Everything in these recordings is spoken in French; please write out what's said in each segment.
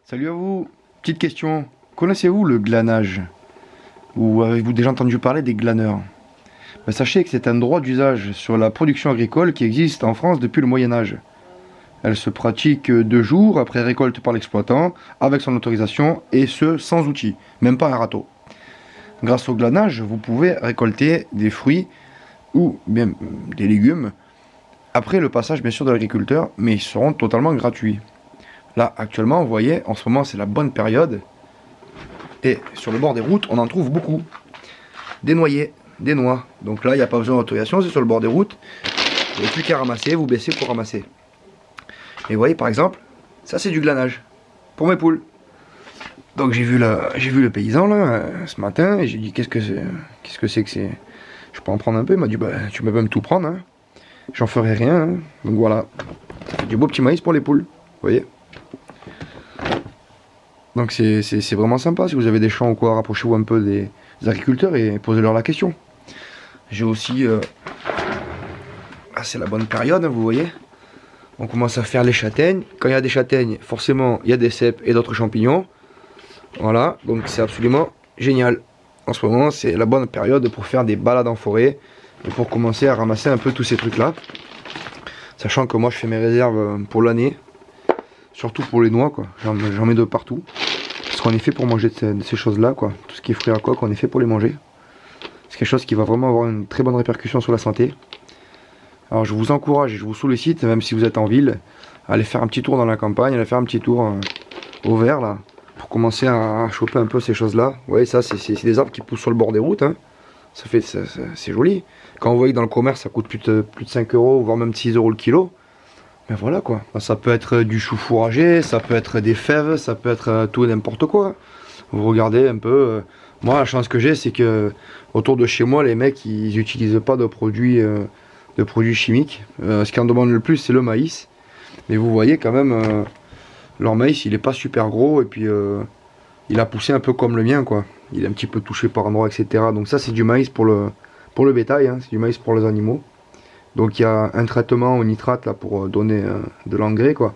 Salut à vous. Petite question. Connaissez-vous le glanage? Ou avez-vous déjà entendu parler des glaneurs? Sachez que c'est un droit d'usage sur la production agricole qui existe en France depuis le Moyen Âge. Elle se pratique 2 jours après récolte par l'exploitant, avec son autorisation, et ce, sans outils, même pas un râteau. Grâce au glanage, vous pouvez récolter des fruits ou bien des légumes après le passage bien sûr de l'agriculteur, mais ils seront totalement gratuits. Là, actuellement, vous voyez, en ce moment, c'est la bonne période. Et sur le bord des routes, on en trouve beaucoup. Des noyers, des noix. Donc là, il n'y a pas besoin d'autorisation, c'est sur le bord des routes. Vous n'avez plus qu'à ramasser, vous baissez pour ramasser. Et vous voyez, par exemple, ça c'est du glanage pour mes poules. Donc j'ai vu le paysan là ce matin et j'ai dit qu'est-ce que c'est que c'est. Je peux en prendre un peu. Il m'a dit bah tu peux même tout prendre. Hein. J'en ferai rien. Hein. Donc voilà, ça fait du beau petit maïs pour les poules. Vous voyez. Donc c'est vraiment sympa. Si vous avez des champs ou quoi, rapprochez-vous un peu des agriculteurs et posez-leur la question. J'ai aussi c'est la bonne période, hein, vous voyez. On commence à faire les châtaignes. Quand il y a des châtaignes, forcément, il y a des cèpes et d'autres champignons. Voilà, donc c'est absolument génial. En ce moment, c'est la bonne période pour faire des balades en forêt et pour commencer à ramasser un peu tous ces trucs-là. Sachant que moi, je fais mes réserves pour l'année. Surtout pour les noix, quoi. J'en mets de partout. Parce qu'on est fait pour manger de ces choses-là, quoi. Tout ce qui est fruits à coque, on est fait pour les manger. C'est quelque chose qui va vraiment avoir une très bonne répercussion sur la santé. Alors je vous encourage et je vous sollicite, même si vous êtes en ville, à aller faire un petit tour dans la campagne, aller faire un petit tour au vert là, pour commencer à choper un peu ces choses-là. Vous voyez, ça c'est des arbres qui poussent sur le bord des routes, hein. C'est joli. Quand vous voyez que dans le commerce ça coûte plus de 5 euros, voire même 6 euros le kilo, ben voilà quoi. Ça peut être du chou fourragé, ça peut être des fèves, ça peut être tout et n'importe quoi. Vous regardez un peu. Moi la chance que j'ai c'est que autour de chez moi les mecs ils utilisent pas de produits chimiques. Ce qui en demande le plus, c'est le maïs. Mais vous voyez quand même, leur maïs, il est pas super gros et puis il a poussé un peu comme le mien, quoi. Il est un petit peu touché par endroits, etc. Donc ça, c'est du maïs pour le bétail, hein. C'est du maïs pour les animaux. Donc il y a un traitement au nitrate là pour donner de l'engrais, quoi.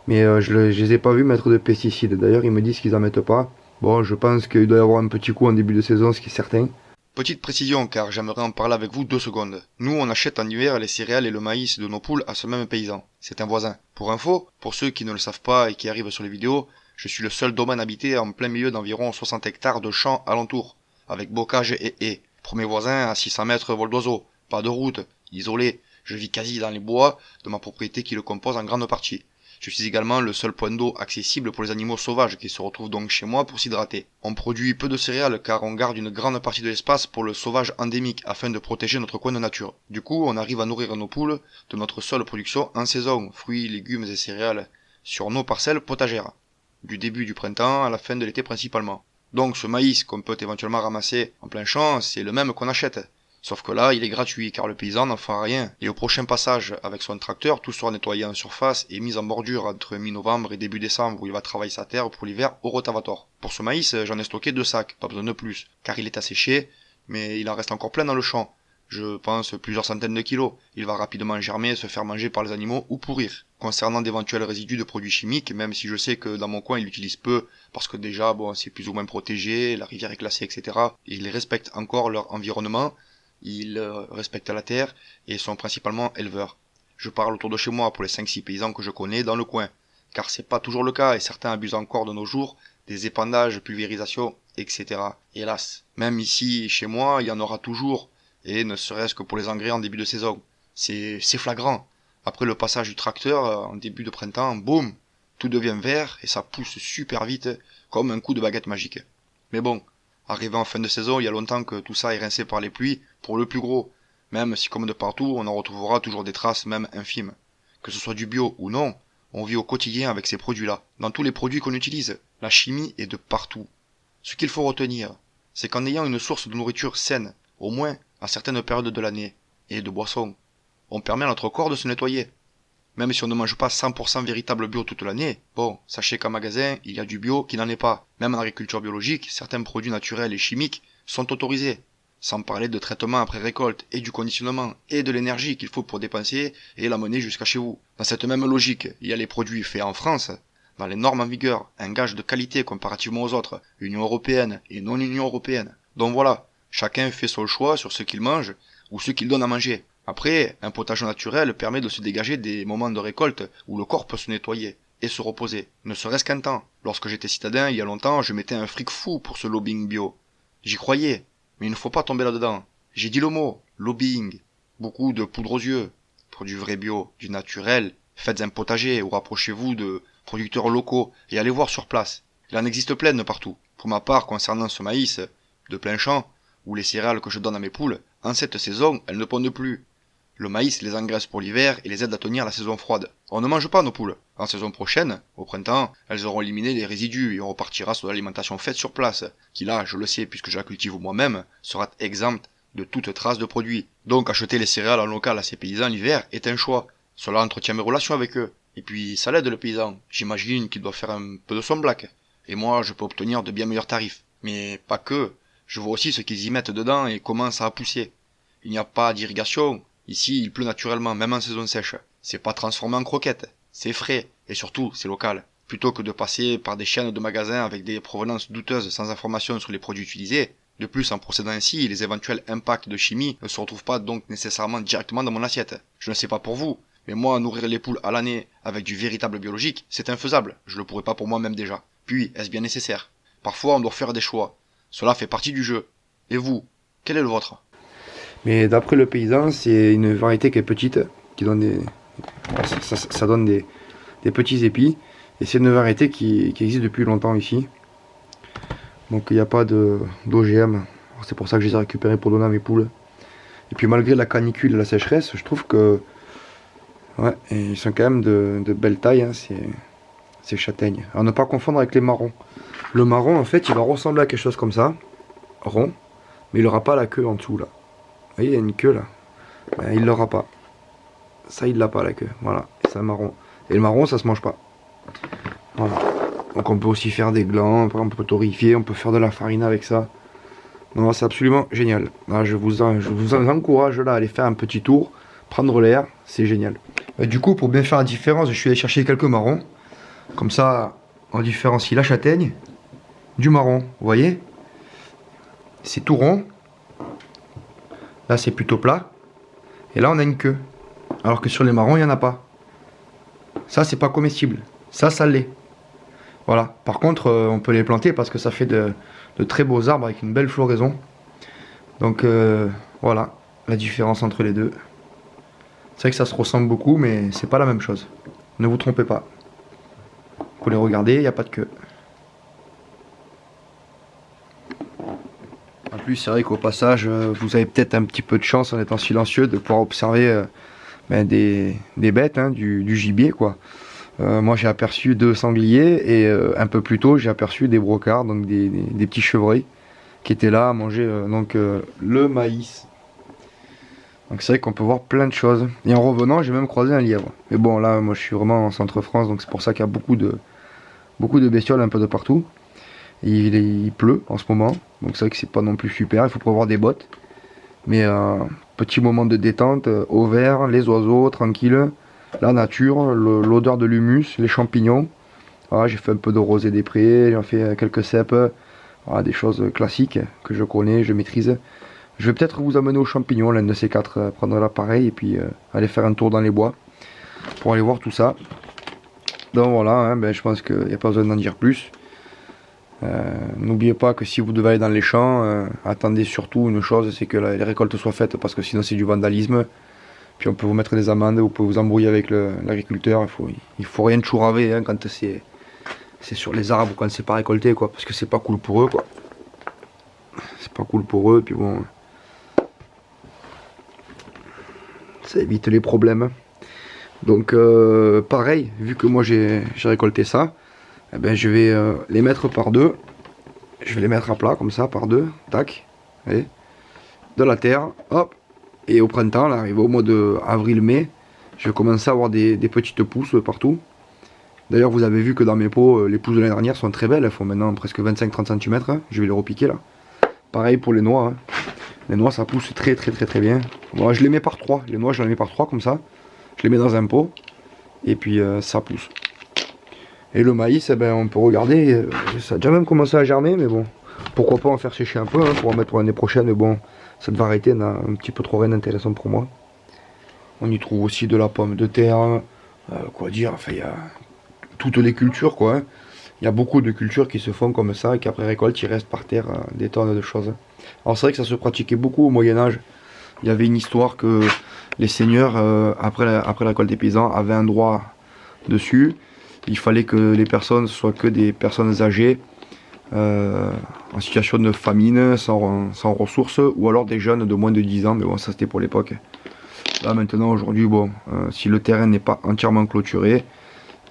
Mais je les ai pas vus mettre de pesticides. D'ailleurs, ils me disent qu'ils en mettent pas. Bon, je pense qu'il doit y avoir un petit coup en début de saison, ce qui est certain. Petite précision, car j'aimerais en parler avec vous 2 secondes. Nous, on achète en hiver les céréales et le maïs de nos poules à ce même paysan. C'est un voisin. Pour info, pour ceux qui ne le savent pas et qui arrivent sur les vidéos, je suis le seul domaine habité en plein milieu d'environ 60 hectares de champs alentour, avec bocage et haies. Pour mes voisins, à 600 mètres vol d'oiseau, pas de route, isolé. Je vis quasi dans les bois de ma propriété qui le compose en grande partie. Je suis également le seul point d'eau accessible pour les animaux sauvages qui se retrouvent donc chez moi pour s'hydrater. On produit peu de céréales car on garde une grande partie de l'espace pour le sauvage endémique afin de protéger notre coin de nature. Du coup, on arrive à nourrir nos poules de notre seule production en saison, fruits, légumes et céréales, sur nos parcelles potagères, du début du printemps à la fin de l'été principalement. Donc ce maïs qu'on peut éventuellement ramasser en plein champ, c'est le même qu'on achète. Sauf que là, il est gratuit, car le paysan n'en fera rien. Et au prochain passage avec son tracteur, tout sera nettoyé en surface et mis en bordure entre mi-novembre et début décembre, où il va travailler sa terre pour l'hiver au rotavator. Pour ce maïs, j'en ai stocké 2 sacs, pas besoin de plus, car il est asséché, mais il en reste encore plein dans le champ. Je pense plusieurs centaines de kilos. Il va rapidement germer, se faire manger par les animaux ou pourrir. Concernant d'éventuels résidus de produits chimiques, même si je sais que dans mon coin ils l'utilisent peu, parce que déjà, bon, c'est plus ou moins protégé, la rivière est classée, etc. Ils respectent encore leur environnement. Ils respectent la terre et sont principalement éleveurs. Je parle autour de chez moi pour les 5-6 paysans que je connais dans le coin, car c'est pas toujours le cas et certains abusent encore de nos jours des épandages, pulvérisation, etc. Hélas, même ici, chez moi, il y en aura toujours, et ne serait-ce que pour les engrais en début de saison. C'est flagrant. Après le passage du tracteur, en début de printemps, boum, tout devient vert et ça pousse super vite, comme un coup de baguette magique. Mais bon, arrivé en fin de saison, il y a longtemps que tout ça est rincé par les pluies, pour le plus gros, même si comme de partout, on en retrouvera toujours des traces même infimes. Que ce soit du bio ou non, on vit au quotidien avec ces produits-là. Dans tous les produits qu'on utilise, la chimie est de partout. Ce qu'il faut retenir, c'est qu'en ayant une source de nourriture saine, au moins à certaines périodes de l'année, et de boissons, on permet à notre corps de se nettoyer. Même si on ne mange pas 100% véritable bio toute l'année, bon, sachez qu'en magasin, il y a du bio qui n'en est pas. Même en agriculture biologique, certains produits naturels et chimiques sont autorisés. Sans parler de traitement après récolte, et du conditionnement, et de l'énergie qu'il faut pour dépenser et l'amener jusqu'à chez vous. Dans cette même logique, il y a les produits faits en France. dans les normes en vigueur, un gage de qualité comparativement aux autres, Union Européenne et non-Union Européenne. Donc voilà, chacun fait son choix sur ce qu'il mange ou ce qu'il donne à manger. Après, un potager naturel permet de se dégager des moments de récolte où le corps peut se nettoyer et se reposer, ne serait-ce qu'un temps. Lorsque j'étais citadin, il y a longtemps, je mettais un fric fou pour ce lobbying bio. J'y croyais, mais il ne faut pas tomber là-dedans. J'ai dit le mot, lobbying. Beaucoup de poudre aux yeux. Pour du vrai bio, du naturel, faites un potager ou rapprochez-vous de producteurs locaux et allez voir sur place. Il en existe plein de partout. Pour ma part, concernant ce maïs de plein champ, ou les céréales que je donne à mes poules, en cette saison, elles ne pondent plus. Le maïs les engraisse pour l'hiver et les aide à tenir la saison froide. On ne mange pas nos poules. En saison prochaine, au printemps, elles auront éliminé les résidus et on repartira sur l'alimentation faite sur place, qui là, je le sais puisque je la cultive moi-même, sera exempte de toute trace de produits. Donc acheter les céréales en local à ces paysans l'hiver est un choix. Cela entretient mes relations avec eux. Et puis ça l'aide le paysan. J'imagine qu'il doit faire un peu de son black. Et moi, je peux obtenir de bien meilleurs tarifs. Mais pas que. Je vois aussi ce qu'ils y mettent dedans et comment ça a poussé. Il n'y a pas d'irrigation. Ici, il pleut naturellement, même en saison sèche. C'est pas transformé en croquettes. C'est frais. Et surtout, c'est local. Plutôt que de passer par des chaînes de magasins avec des provenances douteuses sans information sur les produits utilisés. De plus, en procédant ainsi, les éventuels impacts de chimie ne se retrouvent pas donc nécessairement directement dans mon assiette. Je ne sais pas pour vous, mais moi, nourrir les poules à l'année avec du véritable biologique, c'est infaisable. Je le pourrais pas pour moi-même déjà. Puis, est-ce bien nécessaire? Parfois, on doit faire des choix. Cela fait partie du jeu. Et vous, quel est le vôtre? Mais d'après le paysan, c'est une variété qui est petite, qui donne ça donne des petits épis. Et c'est une variété qui existe depuis longtemps ici. Donc il n'y a pas d'OGM. C'est pour ça que je les ai récupérés pour donner à mes poules. Et puis malgré la canicule et la sécheresse, je trouve que ouais, ils sont quand même de belle taille, hein, ces châtaignes. Alors ne pas confondre avec les marrons. Le marron, en fait, il va ressembler à quelque chose comme ça, rond, mais il n'aura pas la queue en dessous là. Vous voyez, il y a une queue là. Ben, il l'aura pas. Ça, il l'a pas la queue. Voilà, c'est un marron. Et le marron, ça se mange pas. Voilà. Donc on peut aussi faire des glands, on peut torréfier, on peut faire de la farine avec ça. Non, c'est absolument génial. Là, je vous encourage là, à aller faire un petit tour, prendre l'air, c'est génial. Du coup, pour bien faire la différence, je suis allé chercher quelques marrons. Comme ça, on différencie la châtaigne du marron. Vous voyez? C'est tout rond. Là, c'est plutôt plat. Et là, on a une queue. Alors que sur les marrons, il n'y en a pas. Ça, c'est pas comestible. Ça l'est. Voilà. Par contre, on peut les planter parce que ça fait de très beaux arbres avec une belle floraison. Donc, voilà la différence entre les deux. C'est vrai que ça se ressemble beaucoup, mais c'est pas la même chose. Ne vous trompez pas. Pour les regarder, il n'y a pas de queue. En plus, c'est vrai qu'au passage, vous avez peut-être un petit peu de chance en étant silencieux de pouvoir observer des bêtes, hein, du gibier, quoi. Moi, j'ai aperçu 2 sangliers et un peu plus tôt, j'ai aperçu des brocards, donc des petits chevreuils qui étaient là à manger le maïs. Donc c'est vrai qu'on peut voir plein de choses. Et en revenant, j'ai même croisé un lièvre. Mais bon, là, moi, je suis vraiment en centre-France, donc c'est pour ça qu'il y a beaucoup de bestioles un peu de partout. Et il pleut en ce moment, donc c'est vrai que c'est pas non plus super, il faut prévoir des bottes. Mais petit moment de détente, au vert, les oiseaux, tranquille, la nature, l'odeur de l'humus, les champignons. Voilà, j'ai fait un peu de rosée des prés, j'ai fait quelques cèpes, voilà, des choses classiques que je connais, je maîtrise. Je vais peut-être vous amener aux champignons, l'un de ces quatre, prendre l'appareil et puis aller faire un tour dans les bois pour aller voir tout ça. Donc voilà, hein, ben, je pense qu'il n'y a pas besoin d'en dire plus. N'oubliez pas que si vous devez aller dans les champs, attendez surtout une chose, c'est que les récoltes soient faites parce que sinon c'est du vandalisme. Puis on peut vous mettre des amendes, vous pouvez vous embrouiller avec l'agriculteur. Il faut rien de chouraver hein, quand c'est sur les arbres ou quand c'est pas récolté, quoi, parce que c'est pas cool pour eux, quoi. C'est pas cool pour eux, puis bon, ça évite les problèmes. Donc pareil, vu que moi j'ai récolté ça, eh ben, je vais les mettre par deux. Je vais les mettre à plat comme ça, par deux, tac, voyez, de la terre, hop. Et au printemps, là, arrivé au mois de avril-mai, je vais commencer à avoir des petites pousses partout. D'ailleurs, vous avez vu que dans mes pots, les pousses de l'année dernière sont très belles, elles font maintenant presque 25-30 cm. Hein. Je vais les repiquer là. Pareil pour les noix. Hein. Les noix, ça pousse très bien. Moi, je les mets par 3. Les noix, je les mets par 3 comme ça. Je les mets dans un pot. Et puis, ça pousse. Et le maïs, eh ben, on peut regarder, ça a déjà même commencé à germer, mais bon, pourquoi pas en faire sécher un peu, hein, pour en mettre pour l'année prochaine, mais bon, cette variété n'a un petit peu trop rien d'intéressant pour moi. On y trouve aussi de la pomme de terre, quoi dire, enfin, il y a toutes les cultures, quoi. Hein. Il y a beaucoup de cultures qui se font comme ça, et qu'après récolte, il reste par terre des tonnes de choses. Alors c'est vrai que ça se pratiquait beaucoup au Moyen-Âge. Il y avait une histoire que les seigneurs, après la récolte des paysans, avaient un droit dessus. Il fallait que les personnes soient que des personnes âgées, en situation de famine, sans ressources, ou alors des jeunes de moins de 10 ans, mais bon, ça c'était pour l'époque. Là maintenant, aujourd'hui, bon, si le terrain n'est pas entièrement clôturé,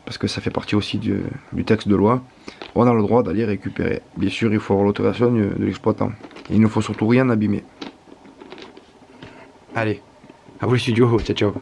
parce que ça fait partie aussi du texte de loi, on a le droit d'aller récupérer. Bien sûr, il faut avoir l'autorisation de l'exploitant. Il ne faut surtout rien abîmer. Allez, à vous les studios, ciao ciao.